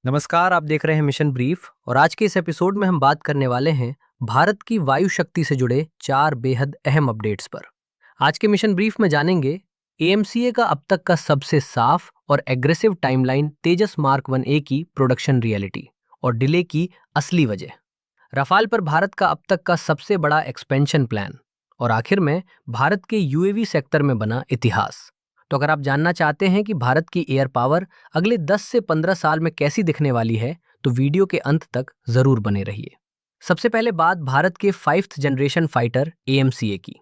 नमस्कार, आप देख रहे हैं मिशन ब्रीफ और आज के इस एपिसोड में हम बात करने वाले हैं भारत की वायु शक्ति से जुड़े 4 बेहद अहम अपडेट्स पर। आज के मिशन ब्रीफ में जानेंगे एएमसीए का अब तक का सबसे साफ और एग्रेसिव टाइमलाइन तेजस मार्क 1A की प्रोडक्शन रियलिटी और डिले की असली वजह, रफाल पर भारत का अब तक का सबसे बड़ा एक्सपेंशन प्लान और आखिर में भारत के यूएवी सेक्टर में बना इतिहास। तो अगर आप जानना चाहते हैं कि भारत की एयर पावर अगले 10 से 15 साल में कैसी दिखने वाली है तो वीडियो के अंत तक जरूर बने रहिए। सबसे पहले बात भारत के 5th जनरेशन फाइटर एएमसीए की।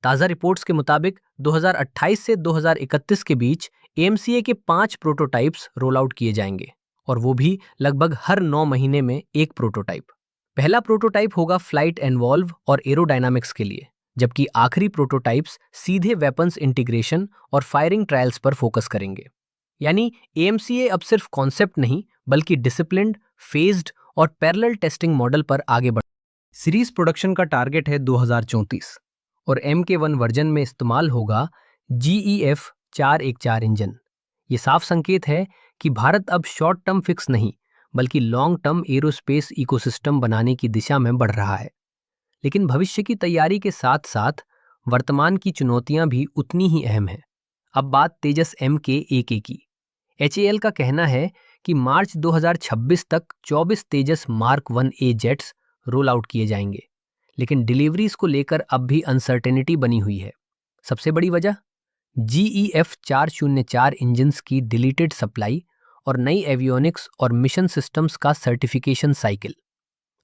ताज़ा रिपोर्ट्स के मुताबिक 2028 से 2031 के बीच एएमसीए के 5 प्रोटोटाइप्स रोल आउट किए जाएंगे और वो भी लगभग हर 9 महीने में एक प्रोटोटाइप। पहला प्रोटोटाइप होगा फ्लाइट एनवॉल्व और एरोडायनामिक्स के लिए, जबकि आखिरी प्रोटोटाइप्स सीधे वेपन्स इंटीग्रेशन और फायरिंग ट्रायल्स पर फोकस करेंगे। यानी एएमसीए अब सिर्फ कॉन्सेप्ट नहीं बल्कि डिसिप्लिन्ड, फेज्ड और पैरेलल टेस्टिंग मॉडल पर आगे बढ़। सीरीज प्रोडक्शन का टारगेट है 2034 और MK1 वर्जन में इस्तेमाल होगा GEF 414 इंजन। ये साफ संकेत है कि भारत अब शॉर्ट टर्म फिक्स नहीं बल्कि लॉन्ग टर्म एरोस्पेस इकोसिस्टम बनाने की दिशा में बढ़ रहा है। लेकिन भविष्य की तैयारी के साथ साथ वर्तमान की चुनौतियां भी उतनी ही अहम हैं। अब बात तेजस MK1A की। HAL का कहना है कि मार्च 2026 तक 24 Tejas mark 1A jets roll out किए जाएंगे, लेकिन डिलीवरीज को लेकर अब भी अनसर्टेनिटी बनी हुई है। सबसे बड़ी वजह GEF 404 इंजन्स की डिलीटेड सप्लाई और नई एवियोनिक्स और मिशन सिस्टम्स का सर्टिफिकेशन साइकिल।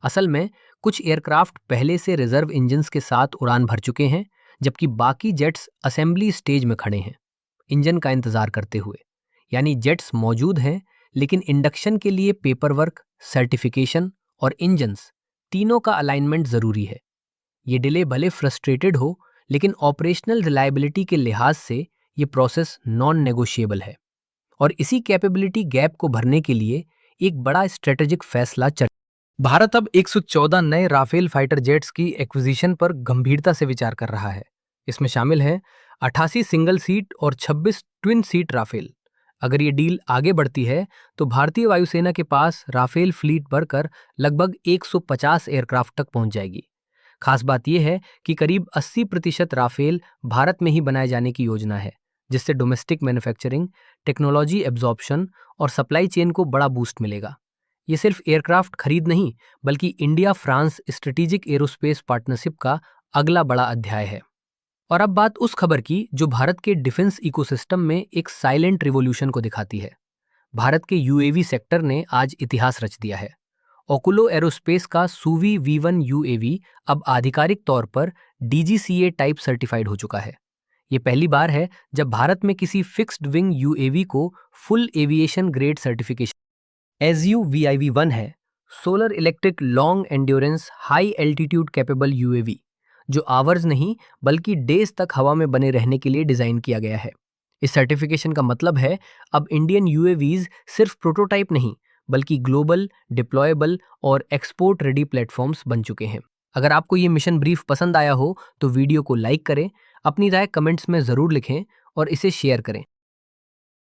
असल में कुछ एयरक्राफ्ट पहले से रिजर्व इंजन्स के साथ उड़ान भर चुके हैं, जबकि बाकी जेट्स असेंबली स्टेज में खड़े हैं इंजन का इंतजार करते हुए। यानी जेट्स मौजूद हैं लेकिन इंडक्शन के लिए पेपर वर्क, सर्टिफिकेशन और इंजन्स तीनों का अलाइनमेंट जरूरी है। ये डिले भले फ्रस्ट्रेटेड हो लेकिन ऑपरेशनल रिलायबिलिटी के लिहाज से ये प्रोसेस नॉन नेगोशिएबल है और इसी कैपेबिलिटी गैप को भरने के लिए एक बड़ा स्ट्रेटेजिक फैसला चल। भारत अब 114 नए राफेल फाइटर जेट्स की एक्विजिशन पर गंभीरता से विचार कर रहा है। इसमें शामिल हैं 88 सिंगल सीट और 26 ट्विन सीट राफेल। अगर ये डील आगे बढ़ती है तो भारतीय वायुसेना के पास राफेल फ्लीट बढ़कर लगभग 150 एयरक्राफ्ट तक पहुंच जाएगी। खास बात यह है कि करीब 80% राफेल भारत में ही बनाए जाने की योजना है, जिससे डोमेस्टिक मैन्युफैक्चरिंग, टेक्नोलॉजी एब्जॉर्प्शन और सप्लाई चेन को बड़ा बूस्ट मिलेगा। ये सिर्फ एयरक्राफ्ट खरीद नहीं बल्कि India France strategic aerospace partnership का अगला बड़ा अध्याय है। और अब बात उस खबर की जो भारत के डिफेंस इकोसिस्टम में एक साइलेंट रिवॉल्यूशन को दिखाती है। भारत के यूएवी सेक्टर ने आज इतिहास रच दिया है। ओकुलो एरोस्पेस का सूवी V1 यूएवी अब आधिकारिक तौर पर DGCA टाइप सर्टिफाइड हो चुका है। ये पहली बार है जब भारत में किसी फिक्स्ड विंग यूएवी को full aviation grade certification SU-VIV-1 है। Solar electric long endurance high altitude capable UAV जो आवर्स नहीं बल्कि डेज तक हवा में बने रहने के लिए डिजाइन किया गया है। इस सर्टिफिकेशन का मतलब है अब इंडियन यूएवीज सिर्फ प्रोटोटाइप नहीं बल्कि ग्लोबल, डिप्लॉयबल और एक्सपोर्ट रेडी प्लेटफॉर्म्स बन चुके हैं। अगर आपको ये मिशन ब्रीफ पसंद आया हो तो वीडियो को लाइक करें, अपनी राय कमेंट्स में जरूर लिखें और इसे शेयर करें।